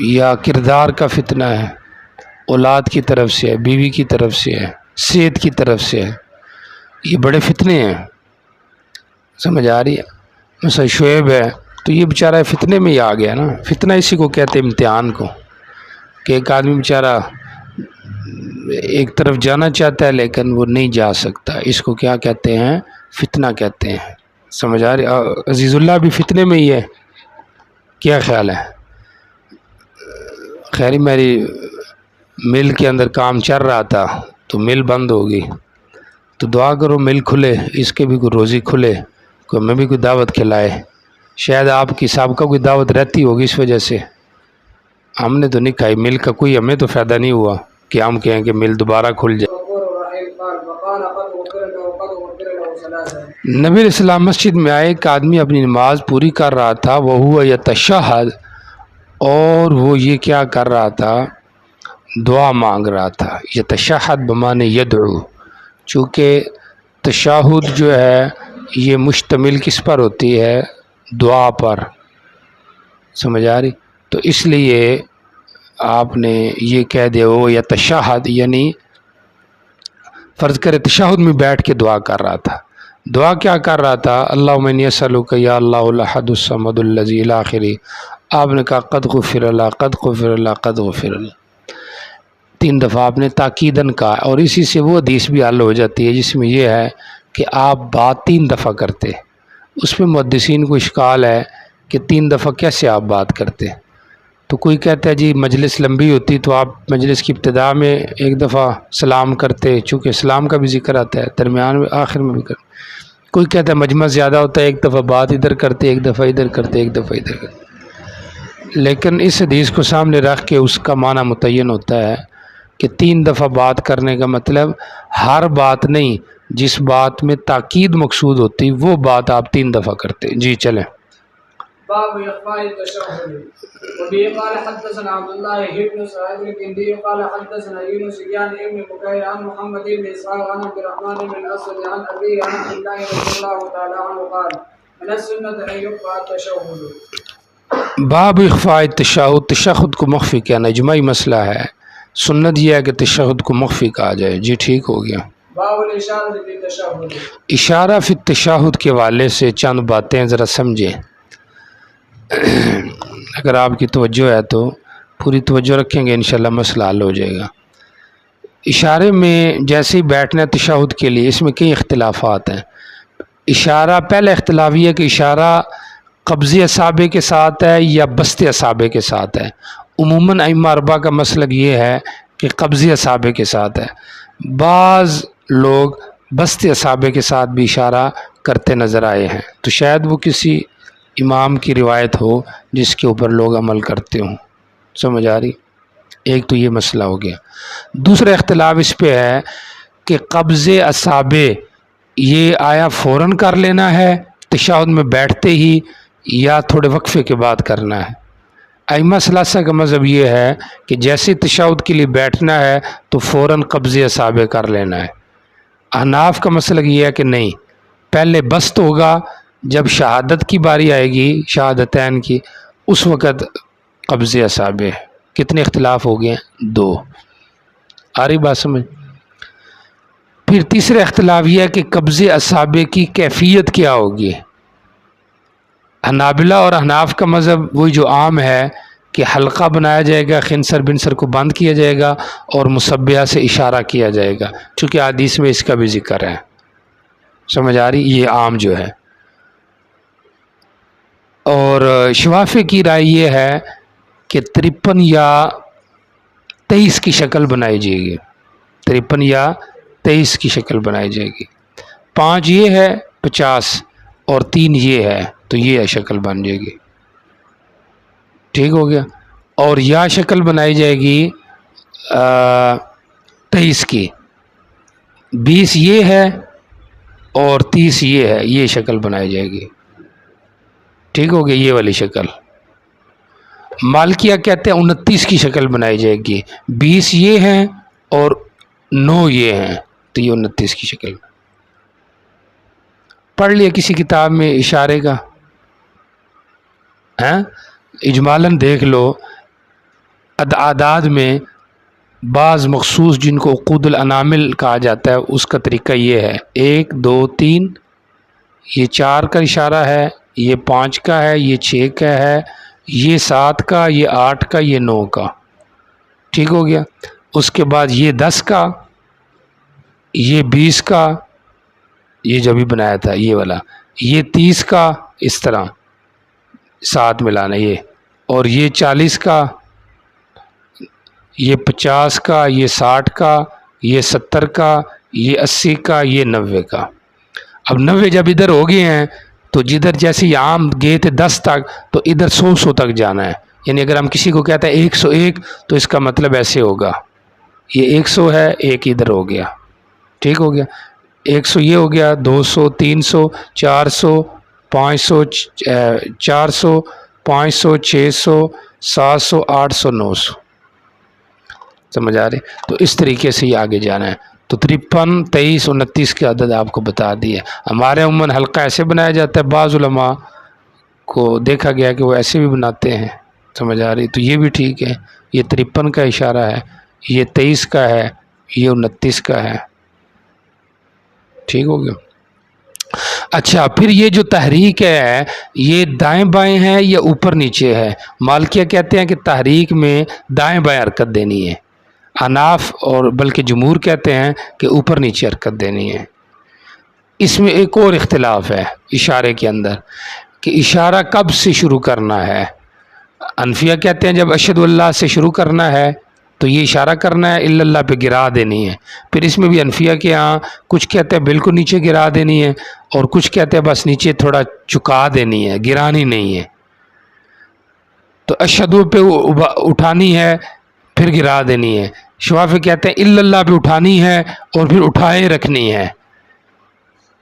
A: یا کردار کا فتنہ ہے، اولاد کی طرف سے ہے، بیوی کی طرف سے ہے، صحت کی طرف سے ہے، یہ بڑے فتنے ہیں. سمجھ آ رہی ہے؟ مثلا شعیب ہے تو یہ بیچارہ فتنے میں ہی آ گیا نا. فتنہ اسی کو کہتے ہیں، امتحان کو، کہ ایک آدمی بیچارہ ایک طرف جانا چاہتا ہے لیکن وہ نہیں جا سکتا. اس کو کیا کہتے ہیں؟ فتنہ کہتے ہیں. سمجھ آ رہی؟ عزیز اللہ بھی فتنے میں ہی ہے، کیا خیال ہے؟ خیری میری مل کے اندر کام چل رہا تھا تو مل بند ہوگی، تو دعا کرو مل کھلے، اس کے بھی کوئی روزی کھلے، کوئی میں بھی کوئی دعوت کھلائے، شاید آپ کی سابقہ کوئی دعوت رہتی ہوگی، اس وجہ سے ہم نے تو نہیں کھائی مل کا، کوئی ہمیں تو فائدہ نہیں ہوا کہ ہم کہیں کہ مل دوبارہ کھل جائے۔ نبی علیہ السلام مسجد میں آئے، ایک آدمی اپنی نماز پوری کر رہا تھا، وہ ہوا یتشہد، اور وہ یہ کیا کر رہا تھا؟ دعا مانگ رہا تھا۔ یتشہد بمعنی یدعو، چونکہ تشہد جو ہے یہ مشتمل کس پر ہوتی ہے؟ دعا پر، سمجھ آ رہی؟ تو اس لیے آپ نے یہ کہہ دیا وہ یتشہد، یعنی فرض کرے تشہد میں بیٹھ کے دعا کر رہا تھا۔ دعا کیا کر رہا تھا؟ اللہم انی اسألک یا اللہ الاحد الصمد الذی الی آخری۔ آپ نے کہا قد غفر اللہ، قد غفر اللہ، قد غفر اللہ، 3 دفعہ آپ نے تاکیداً کہا، اور اسی سے وہ حدیث بھی حل ہو جاتی ہے جس میں یہ ہے کہ آپ بات 3 دفعہ کرتے۔ اس میں محدثین کو اشکال ہے کہ 3 دفعہ کیسے آپ بات کرتے؟ تو کوئی کہتا ہے جی مجلس لمبی ہوتی تو آپ مجلس کی ابتدا میں 1 دفعہ سلام کرتے، چونکہ اسلام کا بھی ذکر آتا ہے، درمیان میں آخر میں بھی کرتے۔ کوئی کہتا ہے مجمع زیادہ ہوتا ہے، 1 دفعہ بات ادھر کرتے، 1 دفعہ ادھر کرتے، 1 دفعہ ادھر کرتے، لیکن اس حدیث کو سامنے رکھ کے اس کا معنی متعین ہوتا ہے کہ 3 دفعہ بات کرنے کا مطلب ہر بات نہیں، جس بات میں تاکید مقصود ہوتی وہ بات آپ 3 دفعہ کرتے۔ جی چلیں۔
B: باب اخفاء التشهد وبه قال حدثنا عبد الله بن سعيد الكندي قال حدثنا يونس بن بكير عن محمد بن اسحاق عن عبد الرحمن بن الاسود عن ابي عن عبد الله رضي الله تعالى عنه قال من السنة ان يخفى التشهد۔
A: باب اخفاء التشہد، تشہد کو مخفی کہنا اجماعی مسئلہ ہے، سنت یہ ہے کہ تشہد کو مخفی کہا جائے۔ جی ٹھیک ہو گیا۔
B: باب الاشارہ فی التشہد،
A: اشارہ فی التشہد کے حوالے سے چند باتیں ذرا سمجھیں، اگر آپ کی توجہ ہے تو پوری توجہ رکھیں گے انشاءاللہ مسئلہ حل ہو جائے گا۔ اشارے میں جیسے ہی بیٹھنا تشہد کے لیے، اس میں کئی اختلافات ہیں۔ اشارہ، پہلا اختلاف یہ ہے کہ اشارہ قبض اصابع کے ساتھ ہے یا بسط اصابع کے ساتھ ہے۔ عموماً ائمہ اربعہ کا مسلک یہ ہے کہ قبض اصابع کے ساتھ ہے، بعض لوگ بسط اصابع کے ساتھ بھی اشارہ کرتے نظر آئے ہیں، تو شاید وہ کسی امام کی روایت ہو جس کے اوپر لوگ عمل کرتے ہوں، سمجھ آ رہی؟ ایک تو یہ مسئلہ ہو گیا۔ دوسرا اختلاف اس پہ ہے کہ قبض اصابع یہ آیا فوراً کر لینا ہے تشہد میں بیٹھتے ہی یا تھوڑے وقفے کے بعد کرنا ہے۔ ائمہ ثلاثہ کا مذہب یہ ہے کہ جیسے تشہد کے لیے بیٹھنا ہے تو فوراً قبض اصابع کر لینا ہے۔ احناف کا مسلک یہ ہے کہ نہیں، پہلے بسط ہوگا، جب شہادت کی باری آئے گی، شہادتین کی، اس وقت قبض اصابع۔ کتنے اختلاف ہو گئے؟ 2۔ آ رہی بات سمجھ؟ پھر تیسرا اختلاف یہ ہے کہ قبض اصابع کی کیفیت کیا ہوگی۔ حنابلہ اور احناف کا مذہب وہی جو عام ہے کہ حلقہ بنایا جائے گا، خنصر بنصر کو بند کیا جائے گا اور مصبیہ سے اشارہ کیا جائے گا، چونکہ حدیث میں اس کا بھی ذکر ہے، سمجھ آ رہی؟ یہ عام جو ہے۔ اور شوافی کی رائے یہ ہے کہ 53 یا 23 کی شکل بنائی جائے گی، 53 یا 23 کی شکل بنائی جائے گی۔ 5 یہ ہے 50 اور 3 یہ ہے تو یہ شکل بن جائے گی، ٹھیک ہو گیا۔ اور یا شکل بنائی جائے گی 23 کی، 20 یہ ہے اور 30 یہ ہے، یہ شکل بنائی جائے گی، ٹھیک ہو گیا، یہ والی شکل۔ مالکیہ کہتے ہیں 29 کی شکل بنائی جائے گی، 20 یہ ہیں اور 9 یہ ہیں تو یہ 29 کی شکل۔ پڑھ لیا کسی کتاب میں اشارے کا؟ اجمالاً دیکھ لو، اعداد میں بعض مخصوص جن کو عقود الانامل کہا جاتا ہے اس کا طریقہ یہ ہے، 1 2 3، یہ 4 کا اشارہ ہے، یہ 5 کا ہے، یہ 6 کا ہے، یہ 7 کا، یہ 8 کا، یہ 9 کا، ٹھیک ہو گیا۔ اس کے بعد یہ 10 کا، یہ 20 کا، یہ جو بھی بنایا تھا یہ والا، یہ 30 کا اس طرح ساتھ ملانا یہ، اور یہ 40 کا، یہ 50 کا، یہ 60 کا، یہ 70 کا، یہ 80 کا، یہ 90 کا۔ اب 90 جب ادھر ہو گئے ہیں تو جدھر جیسے یہاں گئے تھے 10 تک تو ادھر 100 تک جانا ہے، یعنی اگر ہم کسی کو کہتے ہیں 101 تو اس کا مطلب ایسے ہوگا، یہ 100 ہے، ایک ادھر ہو گیا، ٹھیک ہو گیا، 100 یہ ہو گیا، 200، 300، 400، 500، 400، 500، 600، 700، 800، 900، سمجھ آ رہے؟ تو اس طریقے سے یہ آگے جانا ہے۔ تو 53، 23، 29 کے عدد آپ کو بتا دیے۔ ہمارے عموماً حلقہ ایسے بنایا جاتا ہے، بعض علماء کو دیکھا گیا کہ وہ ایسے بھی بناتے ہیں، سمجھ آ رہی؟ تو یہ بھی ٹھیک ہے، یہ 53 کا اشارہ ہے، یہ 23 کا ہے، یہ 29 کا ہے، ٹھیک ہو گیا۔ اچھا، پھر یہ جو تحریک ہے یہ دائیں بائیں ہے یا اوپر نیچے ہے؟ مالکیہ کہتے ہیں کہ تحریک میں دائیں بائیں حرکت دینی ہے، حناف اور بلکہ جمہور کہتے ہیں کہ اوپر نیچے حرکت دینی ہے۔ اس میں ایک اور اختلاف ہے اشارے کے اندر کہ اشارہ کب سے شروع کرنا ہے۔ حنفیہ کہتے ہیں جب اشہد اللہ سے شروع کرنا ہے تو یہ اشارہ کرنا ہے، الا اللہ پہ گرا دینی ہے۔ پھر اس میں بھی حنفیہ کے ہاں کچھ کہتے ہیں بالکل نیچے گرا دینی ہے، اور کچھ کہتے ہیں بس نیچے تھوڑا چکا دینی ہے، گرانی نہیں ہے۔ تو اشہد پہ اٹھانی ہے پھر گرا دینی ہے۔ شوافی کہتے ہیں الا اللہ پہ اٹھانی ہے اور پھر اٹھائے رکھنی ہے۔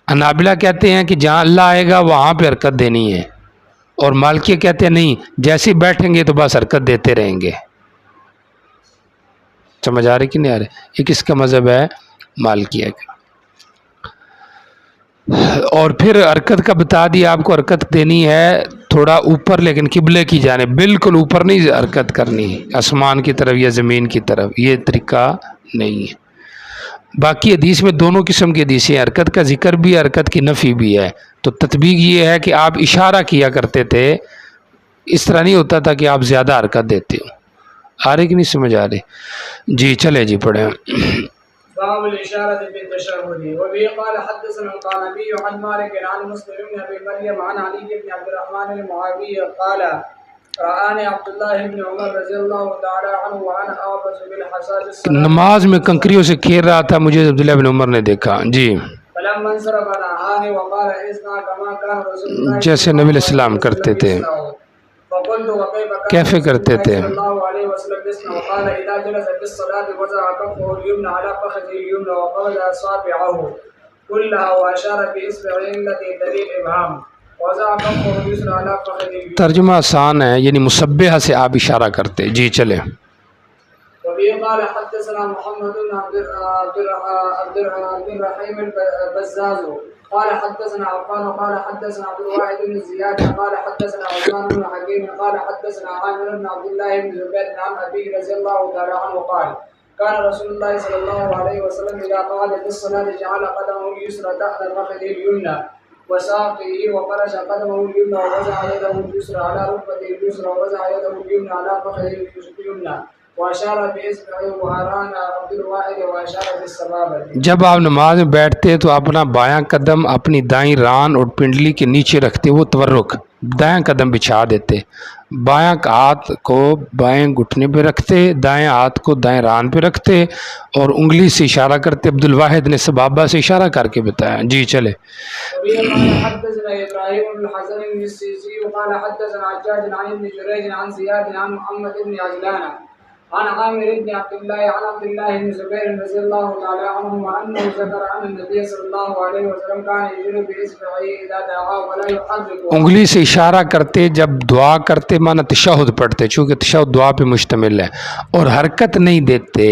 A: حنابلہ کہتے ہیں کہ جہاں اللہ آئے گا وہاں پہ حرکت دینی ہے، اور مالکیہ کہتے ہیں نہیں، جیسے بیٹھیں گے تو بس حرکت دیتے رہیں گے۔ سمجھ آ رہے کہ نہیں آ رہے؟ یہ کس کا مذہب ہے؟ مالکیہ کا۔ اور پھر حرکت کا بتا دیا آپ کو، حرکت دینی ہے تھوڑا اوپر، لیکن قبلے کی جانب، بالکل اوپر نہیں حرکت کرنی، آسمان کی طرف یا زمین کی طرف، یہ طریقہ نہیں ہے۔ باقی حدیث میں دونوں قسم کی حدیثیں ہیں، حرکت کا ذکر بھی ہے، حرکت کی نفی بھی ہے۔ تو تطبیق یہ ہے کہ آپ اشارہ کیا کرتے تھے، اس طرح نہیں ہوتا تھا کہ آپ زیادہ حرکت دیتے ہو۔ آ رہے کہ نہیں سمجھ آ رہے؟ جی چلے جی پڑھیں۔
B: باب الإشارة في التشهد وبه قال حدثنا القعنبي عن مالك عن مسلم بن أبي مريم عن علي بن عبد الرحمن المعاوي قال رآني عبد الله بن عمر رضي الله تعالى عنه وأنا أعبث بالحصى بالصلاة،
A: نماز میں کنکریوں سے کھیر رہا تھا، مجھے عبداللہ بن عمر نے دیکھا، جی
B: فلما انصرف نهاني وقال اصنع كما كان رسول الله
A: جیسے نبی علیہ السلام کرتے تھے۔
B: فقلت وكيف كان
A: کیسے کرتے تھے؟
B: صلى الله عليه وسلم يصنع؟ وقال إذا جلس في الصلاة وضع كفه اليمنى على فخذه اليمنى وقبض أصابعه كلها وأشار بإصبعه التي تلي الإبهام وضع كفه اليسرى على فخذه اليمنى۔ ترجمہ
A: آسان ہے، یعنی مسبحہ سے آپ اشارہ کرتے۔ جی چلے۔
B: وبه قال حدثنا محمد بن عبد الرحيم البزاز قال حدثنا عفان قال حدثنا عبد الواحد بن زياد قال حدثنا عثمان بن حكيم قال حدثنا عامر بن عبد الله بن زبير عن أبيه رضي الله تعالى عنه قال كان رسول الله صلى الله عليه وسلم إذا قعد في الصلاة جعل قدمه اليسرى تحت فخذه اليمنى وساقه وفرش قدمه اليمنى ووضع يده اليسرى على ركبته اليسرى ووضع يده اليمنى على فخذه اليمنى واشار باصبعه وهران عبد الواحد واشار بالسبابه۔ جب
A: آپ نماز میں بیٹھتے تو اپنا بایاں قدم اپنی دائیں ران اور پنڈلی کے نیچے رکھتے، وہ تورک، دائیں قدم بچھا دیتے، بایاں ہاتھ کو بائیں گھٹنے پہ رکھتے، دائیں ہاتھ کو دائیں ران پہ رکھتے اور انگلی سے اشارہ کرتے۔ عبد الواحد نے سبابہ سے اشارہ کر کے بتایا۔ جی چلے۔
B: حدثنا ابراهيم بن الحسن بن السيسي وقال حدثنا حجاج عن ابن جريج عن زياد عن محمد بن عجلان عن عامر بن عبد الله عن عبد الله بن زبير رضي الله تعالى عنهما انه ذكر عن النبي صلى الله عليه وسلم كان يجر باصبعه اذا دعا ولا يحرك، انگلی
A: سے اشارہ کرتے جب دعا کرتے، مانا تشہد پڑھتے، چونکہ تشہد دعا پہ مشتمل ہے، اور حرکت نہیں دیتے۔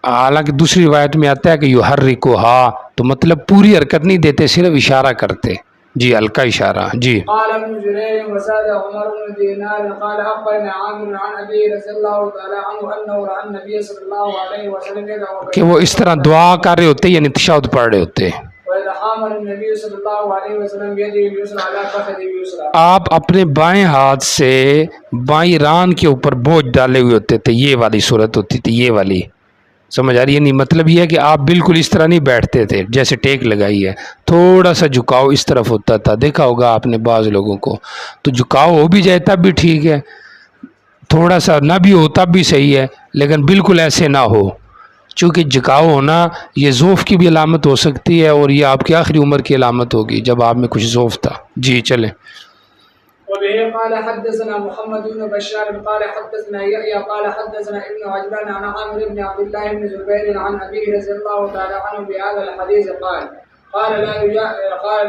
A: حالانکہ دوسری روایت میں آتا ہے کہ یحرکھا، تو مطلب پوری حرکت نہیں دیتے، صرف اشارہ کرتے، جی ہلکا اشارہ۔ جی
B: قال ابن جرير وزاد عمر بن دينار قال اخبرنا عامر عن ابي رضي الله تعالى عنه انه راى النبي صلى الله عليه وسلم يدعو
A: کہ وہ اس طرح دعا کر رہے ہوتے، یعنی تشہد پڑھ رہے ہوتے۔
B: النبي صلى الله عليه وسلم بيده اليسرى على فخذه اليسرى،
A: آپ اپنے بائیں ہاتھ سے بائیں ران کے اوپر بوجھ ڈالے ہوئے ہوتے تھے، یہ والی صورت ہوتی تھی، یہ والی سمجھ آ رہی ہے؟ یعنی مطلب یہ ہے کہ آپ بالکل اس طرح نہیں بیٹھتے تھے جیسے ٹیک لگائی ہے، تھوڑا سا جھکاؤ اس طرف ہوتا تھا، دیکھا ہوگا آپ نے بعض لوگوں کو، تو جھکاؤ ہو بھی جائے تب بھی ٹھیک ہے، تھوڑا سا نہ بھی ہو تب بھی صحیح ہے، لیکن بالکل ایسے نہ ہو، چونکہ جھکاؤ ہونا یہ ضعف کی بھی علامت ہو سکتی ہے، اور یہ آپ کی آخری عمر کی علامت ہوگی جب آپ میں کچھ ضعف تھا۔ جی چلیں۔
B: وبه قال حدثنا محمد بن بشار قال حدثنا يحيى قال حدثنا ابن عجلان عن عامر بن عبد الله بن زبير عن ابيه رضي الله تعالى عنه بهذا الحديث قال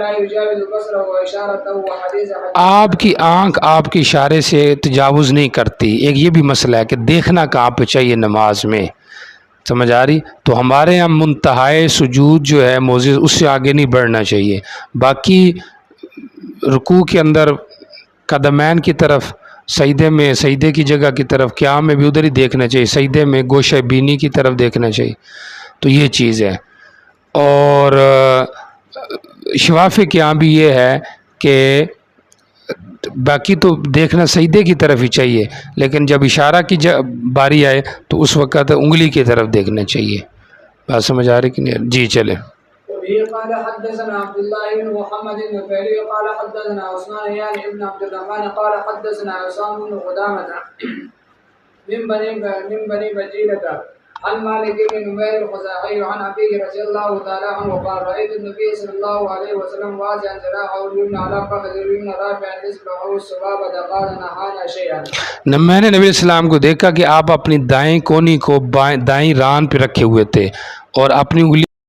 B: لا يجاوز بصره واشارته وحديث
A: آپ کی آنکھ آپ کے اشارے سے تجاوز نہیں کرتی، ایک یہ بھی مسئلہ ہے کہ دیکھنا کہاں پہ چاہیے نماز میں، سمجھ آ رہی؟ تو ہمارے یہاں منتہائے سجود جو ہے موزز اس سے آگے نہیں بڑھنا چاہیے، باقی رکوع کے اندر قدمین کی طرف، سجدے میں سجدے کی جگہ کی طرف، قیام میں بھی ادھر ہی دیکھنا چاہیے، سجدے میں گوشہ بینی کی طرف دیکھنا چاہیے، تو یہ چیز ہے۔ اور شوافی کے یہاں بھی یہ ہے کہ باقی تو دیکھنا سجدے کی طرف ہی چاہیے، لیکن جب اشارہ کی باری آئے تو اس وقت انگلی کی طرف دیکھنا چاہیے۔ بات سمجھ آ رہی کہ نہیں؟ جی چلے۔
B: وبه قال حدثنا عبد الله بن محمد النفيلي قال حدثنا عثمان يعني ابن عبد الرحمن قال حدثنا عصام بن قدامة من بني بجيلة عن مالك بن نمير الخزاعي عن أبيه رضي الله تعالى عنه قال رأيت النبي صلى الله عليه وسلم واضعا ذراعه اليمنى على فخذه اليمنى رافعا إصبعه السبابة قال نهانا شيئا۔
A: میں نے نبی علیہ السلام کو دیکھا کہ آپ اپنی دائیں کونی کو دائیں ران پہ رکھے ہوئے تھے اور اپنی انگلی